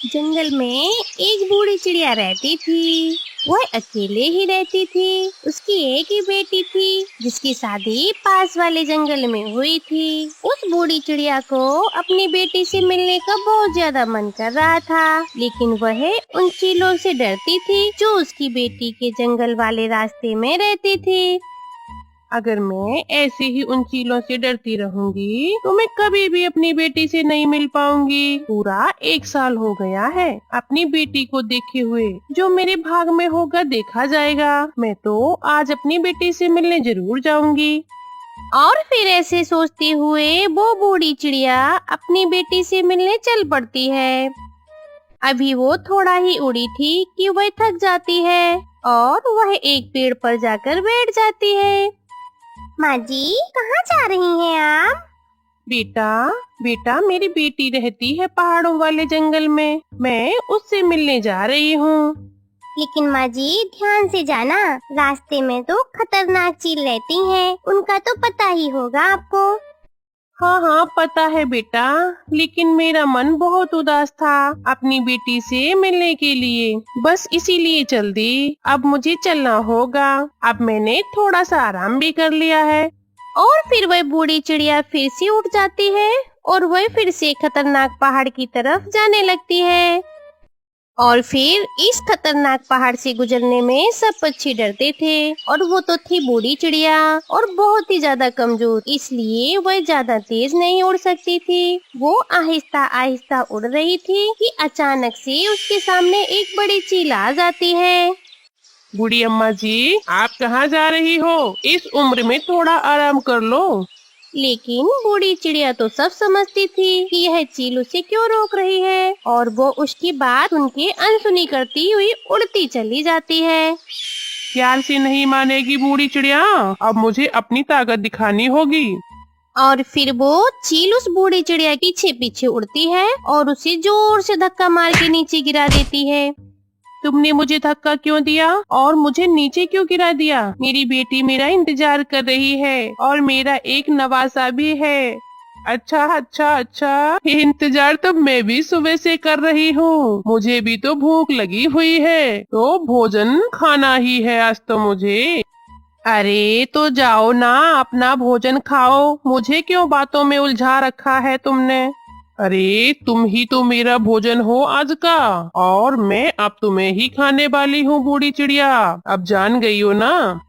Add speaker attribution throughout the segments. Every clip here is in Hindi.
Speaker 1: जंगल में एक बूढ़ी चिड़िया रहती थी। वह अकेले ही रहती थी। उसकी एक ही बेटी थी जिसकी शादी पास वाले जंगल में हुई थी। उस बूढ़ी चिड़िया को अपनी बेटी से मिलने का बहुत ज्यादा मन कर रहा था, लेकिन वह उन चीलों से डरती थी जो उसकी बेटी के जंगल वाले रास्ते में रहती थी।
Speaker 2: अगर मैं ऐसे ही उन चीलों से डरती रहूंगी तो मैं कभी भी अपनी बेटी से नहीं मिल पाऊंगी। पूरा 1 साल हो गया है अपनी बेटी को देखे हुए। जो मेरे भाग में होगा देखा जाएगा। मैं तो आज अपनी बेटी से मिलने जरूर जाऊंगी।
Speaker 1: और फिर ऐसे सोचते हुए वो बूढ़ी चिड़िया अपनी बेटी से मिलने चल पड़ती है। अभी वो थोड़ा ही उड़ी थी कि वह थक जाती है और वह एक पेड़ पर जाकर बैठ जाती है। माँ जी, कहाँ जा रही हैं आप?
Speaker 2: बेटा मेरी बेटी रहती है पहाड़ों वाले जंगल में। मैं उससे मिलने जा रही हूँ।
Speaker 1: लेकिन माँ जी, ध्यान से जाना, रास्ते में तो खतरनाक चील रहती हैं, उनका तो पता ही होगा आपको।
Speaker 2: हाँ पता है बेटा, लेकिन मेरा मन बहुत उदास था अपनी बेटी से मिलने के लिए। बस इसीलिए चल दी। अब मुझे चलना होगा। अब मैंने थोड़ा सा आराम भी कर लिया है।
Speaker 1: और फिर वह बूढ़ी चिड़िया फिर से उठ जाती है और वह फिर से खतरनाक पहाड़ की तरफ जाने लगती है। और फिर इस खतरनाक पहाड़ से गुजरने में सब पक्षी डरते थे और वो तो थी बूढ़ी चिड़िया और बहुत ही ज्यादा कमजोर, इसलिए वह ज्यादा तेज नहीं उड़ सकती थी। वो आहिस्ता आहिस्ता उड़ रही थी कि अचानक से उसके सामने एक बड़ी चील आ जाती है।
Speaker 2: बूढ़ी अम्मा जी, आप कहाँ जा रही हो? इस उम्र में थोड़ा आराम कर लो।
Speaker 1: लेकिन बूढ़ी चिड़िया तो सब समझती थी कि यह चील उसे क्यों रोक रही है और वो उसकी बात उनके अनसुनी करती हुई उड़ती चली जाती है।
Speaker 2: प्यार से नहीं मानेगी बूढ़ी चिड़िया। अब मुझे अपनी ताकत दिखानी होगी।
Speaker 1: और फिर वो चील उस बूढ़ी चिड़िया के पीछे पीछे उड़ती है और उसे जोर से धक्का मार के नीचे गिरा देती है।
Speaker 2: तुमने मुझे धक्का क्यों दिया और मुझे नीचे क्यों गिरा दिया? मेरी बेटी मेरा इंतजार कर रही है और मेरा एक नवासा भी है। अच्छा, इंतजार तो मैं भी सुबह से कर रही हूँ। मुझे भी तो भूख लगी हुई है, तो भोजन खाना ही है आज तो मुझे। अरे तो जाओ ना, अपना भोजन खाओ। मुझे क्यों बातों में उलझा रखा है तुमने? अरे तुम ही तो मेरा भोजन हो आज का, और मैं अब तुम्हें ही खाने वाली हूँ बूढ़ी चिड़िया। अब जान गई हो ना?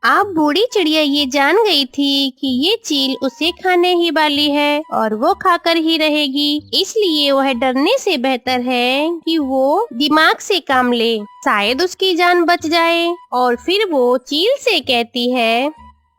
Speaker 1: अब बूढ़ी चिड़िया ये जान गई थी कि ये चील उसे खाने ही वाली है और वो खाकर ही रहेगी, इसलिए वह डरने से बेहतर है कि वो दिमाग से काम ले, शायद उसकी जान बच जाए। और फिर वो चील से कहती है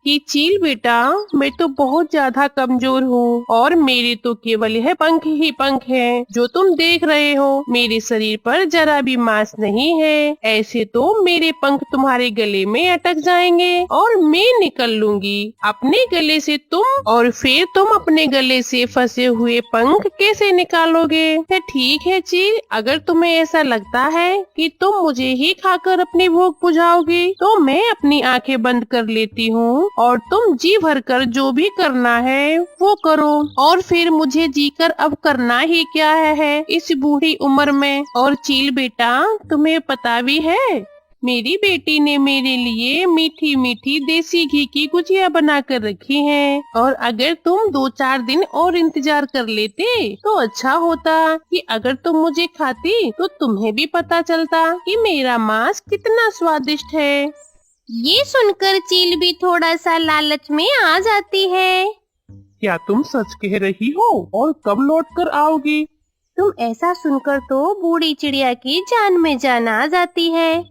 Speaker 2: कि चील बेटा, मैं तो बहुत ज्यादा कमजोर हूँ और मेरे तो केवल यह पंख ही पंख हैं जो तुम देख रहे हो। मेरे शरीर पर जरा भी मांस नहीं है। ऐसे तो मेरे पंख तुम्हारे गले में अटक जाएंगे और मैं निकल लूंगी अपने गले से तुम, और फिर तुम अपने गले से फंसे हुए पंख कैसे निकालोगे? ठीक है चील, अगर तुम्हें ऐसा लगता है कि तुम मुझे ही खाकर अपनी भूख बुझाओगी तो मैं अपनी आंखें बंद कर लेती हूँ और तुम जी भर कर जो भी करना है वो करो। और फिर मुझे जीकर अब करना ही क्या है इस बूढ़ी उम्र में। और चील बेटा, तुम्हें पता भी है, मेरी बेटी ने मेरे लिए मीठी मीठी देसी घी की गुजिया बना कर रखी है, और अगर तुम 2-4 दिन और इंतजार कर लेते तो अच्छा होता कि अगर तुम मुझे खाती तो तुम्हें भी पता चलता कि मेरा मांस कितना स्वादिष्ट है।
Speaker 1: ये सुनकर चील भी थोड़ा सा लालच में आ जाती है।
Speaker 2: क्या तुम सच कह रही हो? और कब लौट कर आओगी?
Speaker 1: तुम ऐसा सुनकर तो बूढ़ी चिड़िया की जान में जान आ जाती है।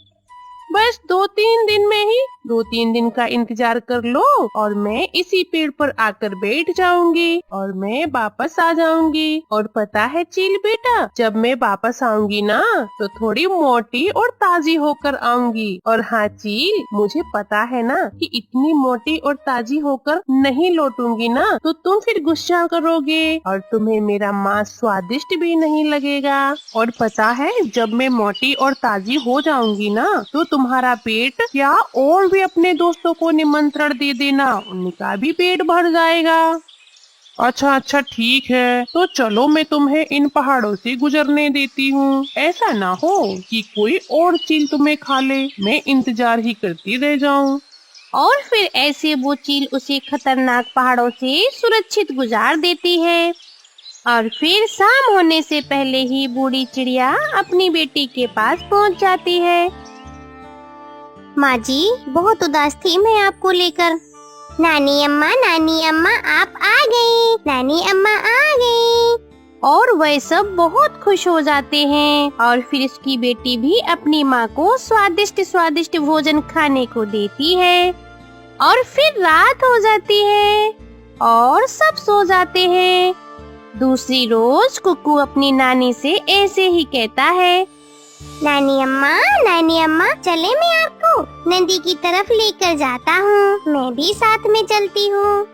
Speaker 2: बस 2-3 दिन में ही, 2-3 दिन का इंतजार कर लो और मैं इसी पेड़ पर आकर बैठ जाऊंगी और मैं वापस आ जाऊंगी। और पता है चील बेटा, जब मैं वापस आऊंगी ना तो थोड़ी मोटी और ताजी होकर आऊंगी। और हाँ चील, मुझे पता है ना कि इतनी मोटी और ताजी होकर नहीं लौटूंगी ना तो तुम फिर गुस्सा करोगे और तुम्हें मेरा मांस स्वादिष्ट भी नहीं लगेगा। और पता है, जब मैं मोटी और ताजी हो जाऊंगी ना तो तुम्हारा पेट क्या, और भी अपने दोस्तों को निमंत्रण दे देना, उनका भी पेट भर जाएगा। अच्छा अच्छा ठीक है, तो चलो मैं तुम्हें इन पहाड़ों से गुजरने देती हूँ। ऐसा ना हो कि कोई और चील तुम्हें खा ले, मैं इंतजार ही करती रह जाऊँ।
Speaker 1: और फिर ऐसे वो चील उसे खतरनाक पहाड़ों से सुरक्षित गुजार देती है। और फिर शाम होने से पहले ही बूढ़ी चिड़िया अपनी बेटी के पास पहुंच जाती है।
Speaker 3: माँ जी, बहुत उदास थी मैं आपको लेकर। नानी अम्मा आप आ गई। नानी अम्मा आ गई।
Speaker 1: और वह सब बहुत खुश हो जाते हैं। और फिर उसकी बेटी भी अपनी माँ को स्वादिष्ट स्वादिष्ट भोजन खाने को देती है। और फिर रात हो जाती है और सब सो जाते हैं। दूसरी रोज कुक्कू अपनी नानी से ऐसे ही कहता है,
Speaker 3: नानी अम्मा चले, मैं आपको नदी की तरफ लेकर जाता हूँ। मैं भी साथ में चलती हूँ।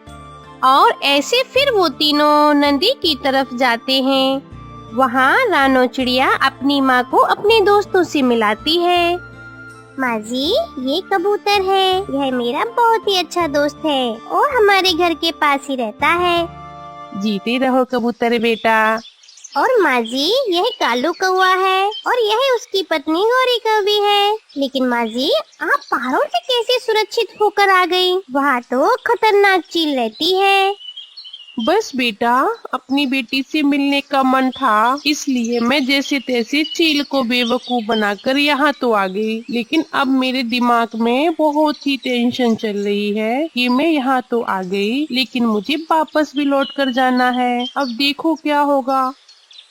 Speaker 1: और ऐसे फिर वो तीनों नदी की तरफ जाते हैं। वहाँ रानो चिड़िया अपनी माँ को अपने दोस्तों से मिलाती है।
Speaker 3: माँ जी, ये कबूतर है। यह मेरा बहुत ही अच्छा दोस्त है और हमारे घर के पास ही रहता है।
Speaker 2: जीते रहो कबूतर बेटा।
Speaker 3: और माँ जी, यह कालू कौवा है और यह उसकी पत्नी गौरी कौवी है। लेकिन माँ जी, आप पहाड़ों से कैसे सुरक्षित होकर आ गई? वहाँ तो खतरनाक चील रहती है।
Speaker 2: बस बेटा, अपनी बेटी से मिलने का मन था, इसलिए मैं जैसे तैसे चील को बेवकूफ बनाकर यहाँ तो आ गई। लेकिन अब मेरे दिमाग में बहुत ही टेंशन चल रही है कि मैं यहाँ तो आ गई, लेकिन मुझे वापस भी लौट कर जाना है। अब देखो क्या होगा।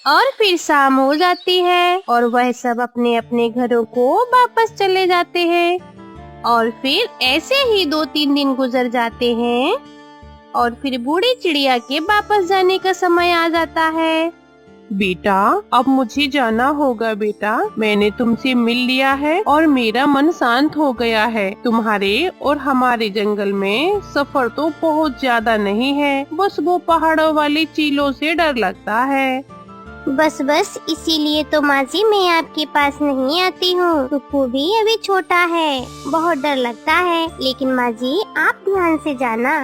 Speaker 1: और फिर शाम हो जाती है और वह सब अपने अपने घरों को वापस चले जाते हैं। और फिर ऐसे ही 2-3 दिन गुजर जाते हैं और फिर बूढ़ी चिड़िया के वापस जाने का समय आ जाता है।
Speaker 2: बेटा, अब मुझे जाना होगा बेटा। मैंने तुमसे मिल लिया है और मेरा मन शांत हो गया है। तुम्हारे और हमारे जंगल में सफर तो बहुत ज्यादा नहीं है, बस वो पहाड़ों वाली चीलों से डर लगता है।
Speaker 3: बस इसीलिए तो माँ जी मैं आपके पास नहीं आती हूँ। कुक्कू भी अभी छोटा है, बहुत डर लगता है। लेकिन माँ जी, आप ध्यान से जाना।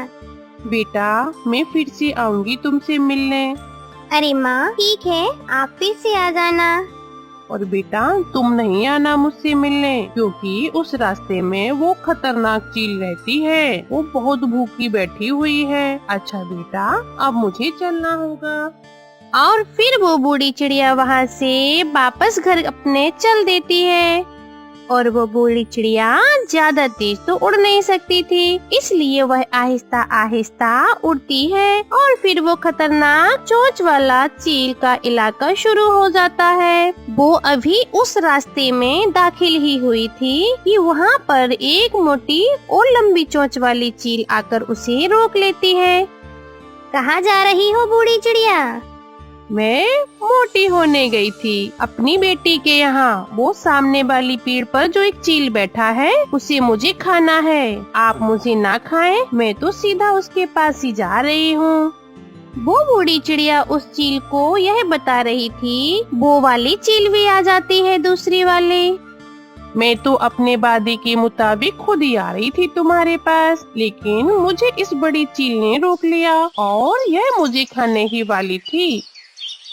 Speaker 2: बेटा, मैं फिर से आऊंगी तुमसे मिलने।
Speaker 3: अरे माँ, ठीक है, आप फिर से आ जाना।
Speaker 2: और बेटा, तुम नहीं आना मुझसे मिलने, क्योंकि उस रास्ते में वो खतरनाक चील रहती है। वो बहुत भूखी बैठी हुई है। अच्छा बेटा, अब मुझे चलना होगा।
Speaker 1: और फिर वो बूढ़ी चिड़िया वहाँ से वापस घर अपने चल देती है। और वो बूढ़ी चिड़िया ज्यादा तेज तो उड़ नहीं सकती थी, इसलिए वह आहिस्ता आहिस्ता उड़ती है। और फिर वो खतरनाक चोंच वाला चील का इलाका शुरू हो जाता है। वो अभी उस रास्ते में दाखिल ही हुई थी कि वहाँ पर एक मोटी और लंबी चोंच वाली चील आकर उसे रोक लेती है।
Speaker 3: कहाँ जा रही हो बूढ़ी चिड़िया?
Speaker 2: मैं मोटी होने गई थी अपनी बेटी के यहाँ। वो सामने वाली पेड़ पर जो एक चील बैठा है, उसे मुझे खाना है। आप मुझे ना खाएं, मैं तो सीधा उसके पास ही जा रही हूँ।
Speaker 1: वो बूढ़ी चिड़िया उस चील को यह बता रही थी। वो वाली चील भी आ जाती है दूसरी वाली।
Speaker 2: मैं तो अपने वादे के मुताबिक खुद ही आ रही थी तुम्हारे पास, लेकिन मुझे इस बड़ी चील ने रोक लिया और यह मुझे खाने ही वाली थी।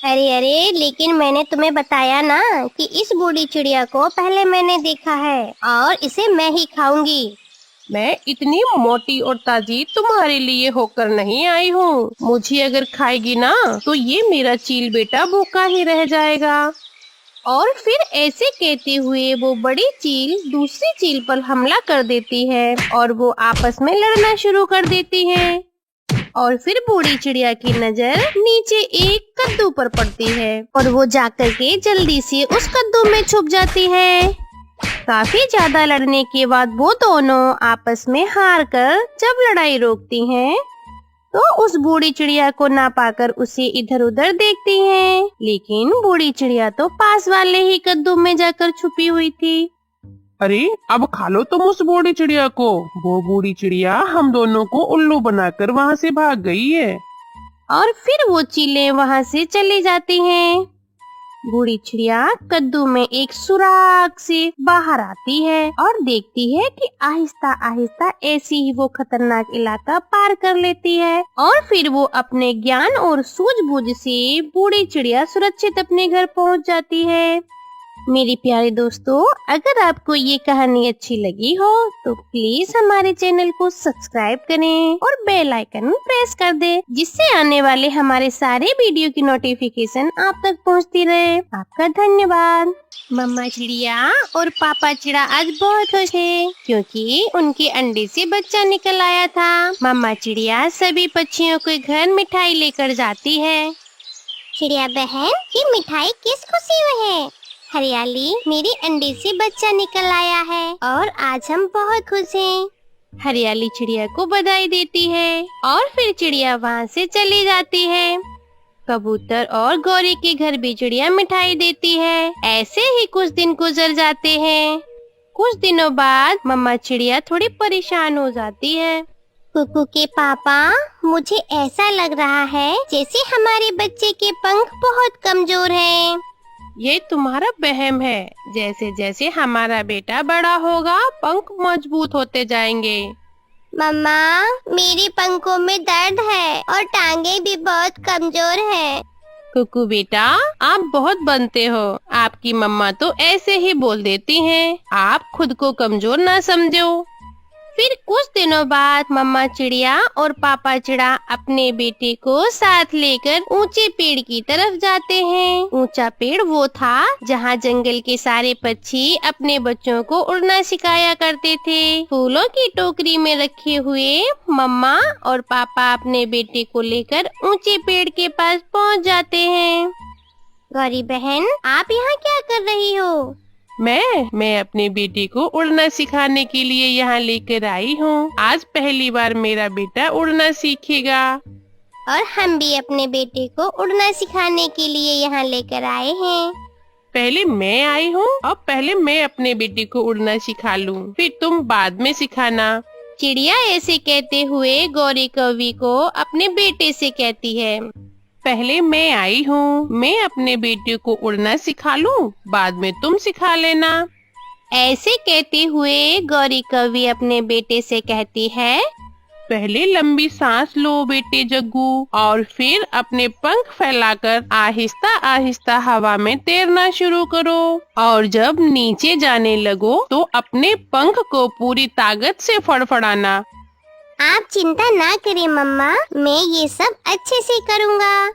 Speaker 3: अरे, लेकिन मैंने तुम्हें बताया ना कि इस बूढ़ी चिड़िया को पहले मैंने देखा है और इसे मैं ही खाऊंगी।
Speaker 2: मैं इतनी मोटी और ताजी तुम्हारे लिए होकर नहीं आई हूँ। मुझे अगर खाएगी ना तो ये मेरा चील बेटा भूखा ही रह जाएगा।
Speaker 1: और फिर ऐसे कहते हुए वो बड़ी चील दूसरी चील पर हमला कर देती है और वो आपस में लड़ना शुरू कर देती है। और फिर बूढ़ी चिड़िया की नजर नीचे एक कद्दू पर पड़ती है और वो जाकर के जल्दी से उस कद्दू में छुप जाती है। काफी ज्यादा लड़ने के बाद वो दोनों आपस में हार कर जब लड़ाई रोकती हैं, तो उस बूढ़ी चिड़िया को ना पाकर उसे इधर उधर देखती हैं। लेकिन बूढ़ी चिड़िया तो पास वाले ही कद्दू में जाकर छुपी हुई थी।
Speaker 2: अरे, अब खा लो तुम उस बूढ़ी चिड़िया को। वो बूढ़ी चिड़िया हम दोनों को उल्लू बनाकर वहाँ से भाग गई है।
Speaker 1: और फिर वो चीलें वहाँ से चली जाती हैं। बूढ़ी चिड़िया कद्दू में एक सुराख से बाहर आती है और देखती है कि आहिस्ता आहिस्ता ऐसे ही वो खतरनाक इलाका पार कर लेती है और फिर वो अपने ज्ञान और सूझबूझ से बूढ़ी चिड़िया सुरक्षित अपने घर पहुंच जाती है। मेरे प्यारे दोस्तों, अगर आपको ये कहानी अच्छी लगी हो तो प्लीज हमारे चैनल को सब्सक्राइब करें और बेल आइकन प्रेस कर दें, जिससे आने वाले हमारे सारे वीडियो की नोटिफिकेशन आप तक पहुंचती रहे। आपका धन्यवाद। मम्मा चिड़िया और पापा चिड़ा आज बहुत खुश है क्योंकि उनके अंडे से बच्चा निकल आया था। मम्मा चिड़िया सभी पक्षियों के घर मिठाई लेकर जाती है।
Speaker 3: चिड़िया बहन, ये मिठाई किस खुशी में है? हरियाली, मेरे अंडे से बच्चा निकल आया है और आज हम बहुत खुश हैं।
Speaker 1: हरियाली चिड़िया को बधाई देती है और फिर चिड़िया वहाँ से चली जाती है। कबूतर और गौरी के घर भी चिड़िया मिठाई देती है। ऐसे ही कुछ दिन गुजर जाते हैं। कुछ दिनों बाद मम्मा चिड़िया थोड़ी परेशान हो जाती है।
Speaker 3: कुकू के पापा, मुझे ऐसा लग रहा है जैसे हमारे बच्चे के पंख बहुत कमजोर हैं।
Speaker 2: ये तुम्हारा वहम है। जैसे जैसे हमारा बेटा बड़ा होगा पंख मजबूत होते जाएंगे।
Speaker 3: मम्मा, मेरे पंखों में दर्द है और टांगे भी बहुत कमजोर है।
Speaker 2: कुकू बेटा, आप बहुत बनते हो। आपकी मम्मा तो ऐसे ही बोल देती हैं। आप खुद को कमजोर ना समझो।
Speaker 1: फिर कुछ दिनों बाद मम्मा चिड़िया और पापा चिड़ा अपने बेटे को साथ लेकर ऊंचे पेड़ की तरफ जाते हैं। ऊंचा पेड़ वो था जहाँ जंगल के सारे पक्षी अपने बच्चों को उड़ना सिखाया करते थे। फूलों की टोकरी में रखे हुए मम्मा और पापा अपने बेटे को लेकर ऊंचे पेड़ के पास पहुँच जाते हैं।
Speaker 3: गौरी बहन, आप यहाँ क्या कर रही हो?
Speaker 2: मैं अपने बेटे को उड़ना सिखाने के लिए यहाँ लेकर आई हूँ। आज पहली बार मेरा बेटा उड़ना सीखेगा।
Speaker 3: और हम भी अपने बेटे को उड़ना सिखाने के लिए यहाँ लेकर आए हैं।
Speaker 2: पहले मैं आई हूँ और पहले मैं अपने बेटे को उड़ना सिखा लूँ, फिर तुम बाद में सिखाना।
Speaker 1: चिड़िया ऐसे कहते हुए गौरी कौवी को अपने बेटे से कहती है,
Speaker 2: पहले मैं आई हूँ, मैं अपने बेटे को उड़ना सिखा लूँ, बाद में तुम सिखा लेना।
Speaker 1: ऐसे कहते हुए गौरी कौवी अपने बेटे से कहती है,
Speaker 2: पहले लंबी सांस लो बेटे जग्गू और फिर अपने पंख फैलाकर आहिस्ता आहिस्ता हवा में तैरना शुरू करो और जब नीचे जाने लगो तो अपने पंख को पूरी ताकत से फड़फड़ाना।
Speaker 3: आप चिंता ना करें मम्मा, मैं ये सब अच्छे से करूँगा।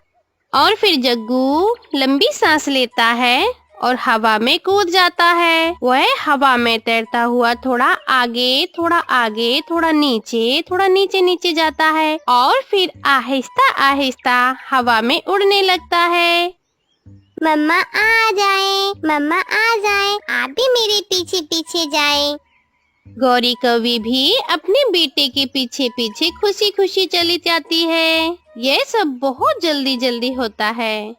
Speaker 1: और फिर जग्गू लंबी सांस लेता है और हवा में कूद जाता है। वह हवा में तैरता हुआ थोड़ा आगे थोड़ा नीचे नीचे जाता है और फिर आहिस्ता आहिस्ता हवा में उड़ने लगता है।
Speaker 3: मम्मा आ जाए, आप भी मेरे पीछे पीछे जाएं।
Speaker 1: गौरी कौवी भी अपने बेटे के पीछे पीछे खुशी खुशी चली जाती है। यह सब बहुत जल्दी जल्दी होता है।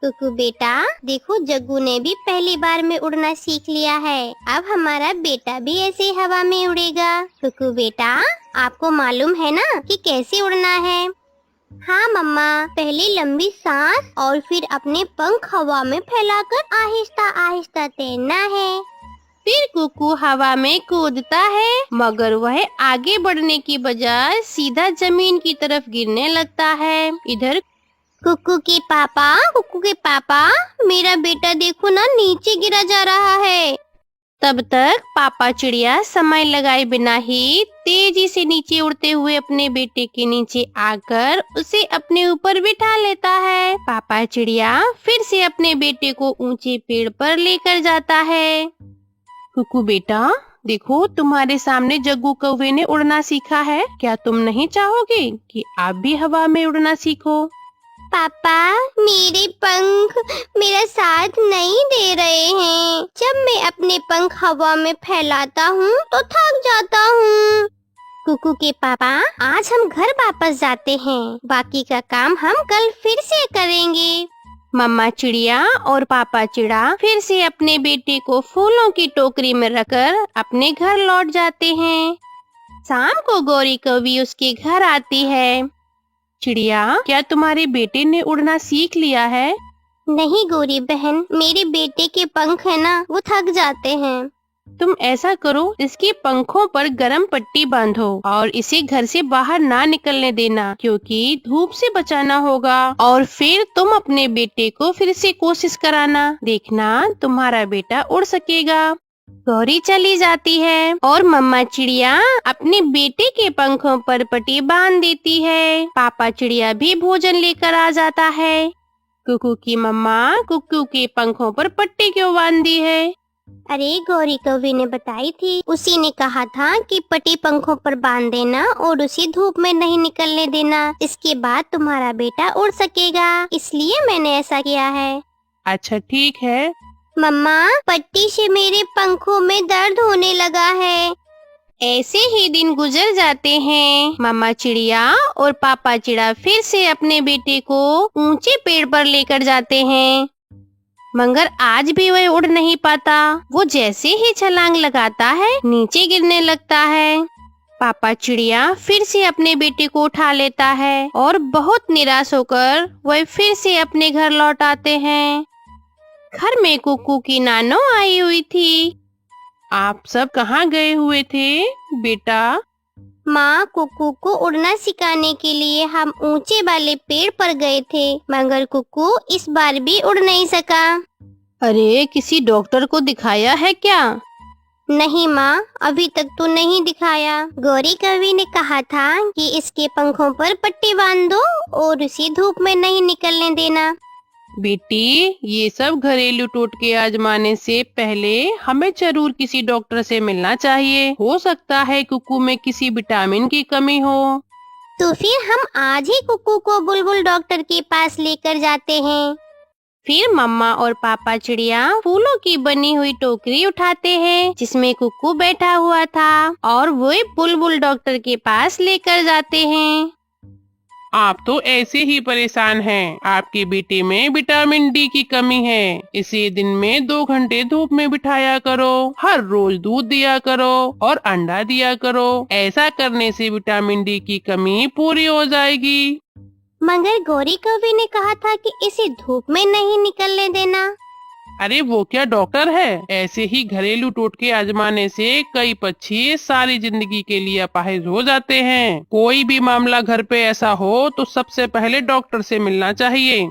Speaker 3: कुकू बेटा, देखो जग्गू ने भी पहली बार में उड़ना सीख लिया है। अब हमारा बेटा भी ऐसे हवा में उड़ेगा। कुकू बेटा, आपको मालूम है ना कि कैसे उड़ना है? हाँ मम्मा, पहले लंबी सांस और फिर अपने पंख हवा में फैलाकर आहिस्ता आहिस्ता तैरना है।
Speaker 1: फिर कुकू हवा में कूदता है मगर वह आगे बढ़ने की बजाय सीधा जमीन की तरफ गिरने लगता है। इधर
Speaker 3: कुकू के पापा, मेरा बेटा देखो ना नीचे गिरा जा रहा है।
Speaker 1: तब तक पापा चिड़िया समय लगाए बिना ही तेजी से नीचे उड़ते हुए अपने बेटे के नीचे आकर उसे अपने ऊपर बिठा लेता है। पापा चिड़िया फिर से अपने बेटे को ऊंचे पेड़ पर लेकर जाता है।
Speaker 2: कुकू बेटा, देखो तुम्हारे सामने जग्गू कौवे ने उड़ना सीखा है। क्या तुम नहीं चाहोगे कि आप भी हवा में उड़ना सीखो?
Speaker 3: पापा, मेरे पंख मेरा साथ नहीं दे रहे हैं। जब मैं अपने पंख हवा में फैलाता हूँ तो थक जाता हूँ। कुकू के पापा, आज हम घर वापस जाते हैं। बाकी का काम हम कल फिर से करेंगे।
Speaker 1: मम्मा चिड़िया और पापा चिड़ा फिर से अपने बेटे को फूलों की टोकरी में रखकर अपने घर लौट जाते हैं। शाम को गौरी कौवी उसके घर आती है।
Speaker 2: चिड़िया, क्या तुम्हारे बेटे ने उड़ना सीख लिया है?
Speaker 3: नहीं गौरी बहन, मेरे बेटे के पंख है ना, वो थक जाते हैं।
Speaker 2: तुम ऐसा करो, इसके पंखों पर गरम पट्टी बांधो और इसे घर से बाहर ना निकलने देना, क्योंकि धूप से बचाना होगा। और फिर तुम अपने बेटे को फिर से कोशिश कराना, देखना तुम्हारा बेटा उड़ सकेगा।
Speaker 1: गौरी चली जाती है और मम्मा चिड़िया अपने बेटे के पंखों पर पट्टी बांध देती है। पापा चिड़िया भी भोजन लेकर आ जाता है।
Speaker 2: कुकू की मम्मा कुकू के पंखों पर पट्टी क्यों बांधी है?
Speaker 3: अरे गौरी कौवी ने बताई थी, उसी ने कहा था कि पट्टी पंखों पर बांध देना और उसे धूप में नहीं निकलने देना, इसके बाद तुम्हारा बेटा उड़ सकेगा, इसलिए मैंने ऐसा किया है।
Speaker 2: अच्छा ठीक है।
Speaker 3: मम्मा, पट्टी से मेरे पंखों में दर्द होने लगा है।
Speaker 1: ऐसे ही दिन गुजर जाते हैं। मम्मा चिड़िया और पापा चिड़ा फिर से अपने बेटे को ऊंचे पेड़ पर लेकर जाते हैं, मगर आज भी वह उड़ नहीं पाता। वो जैसे ही छलांग लगाता है नीचे गिरने लगता है। पापा चिड़िया फिर से अपने बेटे को उठा लेता है और बहुत निराश होकर वह फिर से अपने घर लौट आते हैं। घर में कुकू की नानो आई हुई थी।
Speaker 2: आप सब कहाँ गए हुए थे बेटा?
Speaker 3: माँ, कुकू को उड़ना सिखाने के लिए हम ऊंचे वाले पेड़ पर गए थे, मगर कुकू इस बार भी उड़ नहीं सका।
Speaker 1: अरे, किसी डॉक्टर को दिखाया है क्या?
Speaker 3: नहीं माँ, अभी तक तो नहीं दिखाया। गौरी कवि ने कहा था कि इसके पंखों पर पट्टी बांध दो और उसे धूप में नहीं निकलने देना।
Speaker 2: बेटी, ये सब घरेलू टोटके आजमाने से पहले हमें जरूर किसी डॉक्टर से मिलना चाहिए। हो सकता है कुकू में किसी विटामिन की कमी हो।
Speaker 3: तो फिर हम आज ही कुकू को बुलबुल डॉक्टर के पास लेकर जाते हैं।
Speaker 1: फिर मम्मा और पापा चिड़िया फूलों की बनी हुई टोकरी उठाते हैं जिसमें कुकू बैठा हुआ था और वो बुलबुल डॉक्टर के पास लेकर जाते हैं।
Speaker 2: आप तो ऐसे ही परेशान हैं। आपके बेटे में विटामिन डी की कमी है। इसे दिन में 2 घंटे धूप में बिठाया करो, हर रोज दूध दिया करो और अंडा दिया करो। ऐसा करने से विटामिन डी की कमी पूरी हो जाएगी।
Speaker 3: मगर गौरी कवि ने कहा था कि इसे धूप में नहीं निकलने देना।
Speaker 2: अरे वो क्या डॉक्टर है? ऐसे ही घरेलू टोटके आजमाने से कई पक्षी सारी जिंदगी के लिए अपाहिज हो जाते हैं। कोई भी मामला घर पे ऐसा हो तो सबसे पहले डॉक्टर से मिलना चाहिए।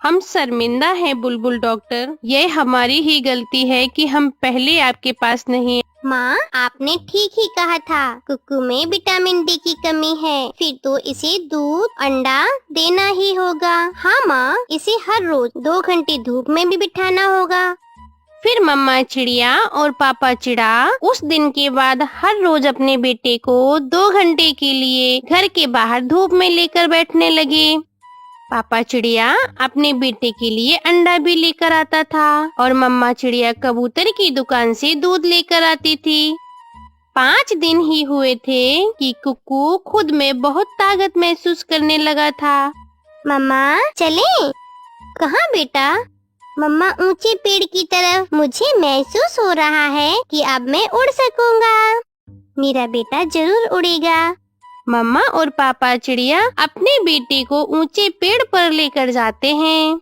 Speaker 1: हम शर्मिंदा हैं बुलबुल डॉक्टर, ये हमारी ही गलती है कि हम पहले आपके पास नहीं।
Speaker 3: माँ, आपने ठीक ही कहा था, कुकू में विटामिन डी की कमी है, फिर तो इसे दूध अंडा देना ही होगा। हाँ माँ, इसे हर रोज 2 घंटे धूप में भी बिठाना होगा।
Speaker 1: फिर मम्मा चिड़िया और पापा चिड़ा उस दिन के बाद हर रोज अपने बेटे को 2 घंटे के लिए घर के बाहर धूप में लेकर बैठने लगे। पापा चिड़िया अपने बेटे के लिए अंडा भी लेकर आता था और मम्मा चिड़िया कबूतर की दुकान से दूध लेकर आती थी। 5 दिन ही हुए थे कि कुकू खुद में बहुत ताकत महसूस करने लगा था।
Speaker 3: मम्मा चलें? कहाँ बेटा? मम्मा, ऊंचे पेड़ की तरफ। मुझे महसूस हो रहा है कि अब मैं उड़ सकूंगा। मेरा बेटा जरूर उड़ेगा।
Speaker 1: मम्मा और पापा चिड़िया अपने बेटे को ऊंचे पेड़ पर लेकर जाते हैं।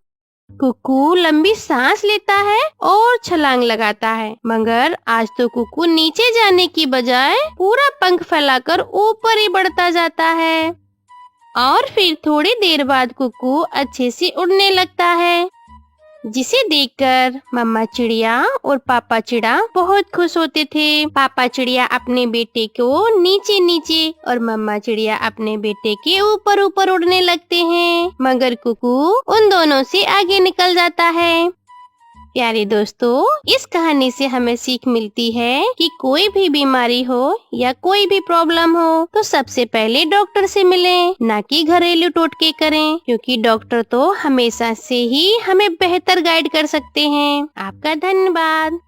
Speaker 1: कुकू लंबी सांस लेता है और छलांग लगाता है, मगर आज तो कुकू नीचे जाने की बजाय पूरा पंख फैलाकर ऊपर ही बढ़ता जाता है। और फिर थोड़ी देर बाद कुकू अच्छे से उड़ने लगता है, जिसे देखकर मम्मा चिड़िया और पापा चिड़ा बहुत खुश होते थे। पापा चिड़िया अपने बेटे को नीचे नीचे और मम्मा चिड़िया अपने बेटे के ऊपर ऊपर उड़ने लगते हैं, मगर कुकू उन दोनों से आगे निकल जाता है। प्यारे दोस्तों, इस कहानी से हमें सीख मिलती है कि कोई भी बीमारी हो या कोई भी प्रॉब्लम हो तो सबसे पहले डॉक्टर से मिलें, ना कि घरेलू टोटके करें, क्योंकि डॉक्टर तो हमेशा से ही हमें बेहतर गाइड कर सकते हैं। आपका धन्यवाद।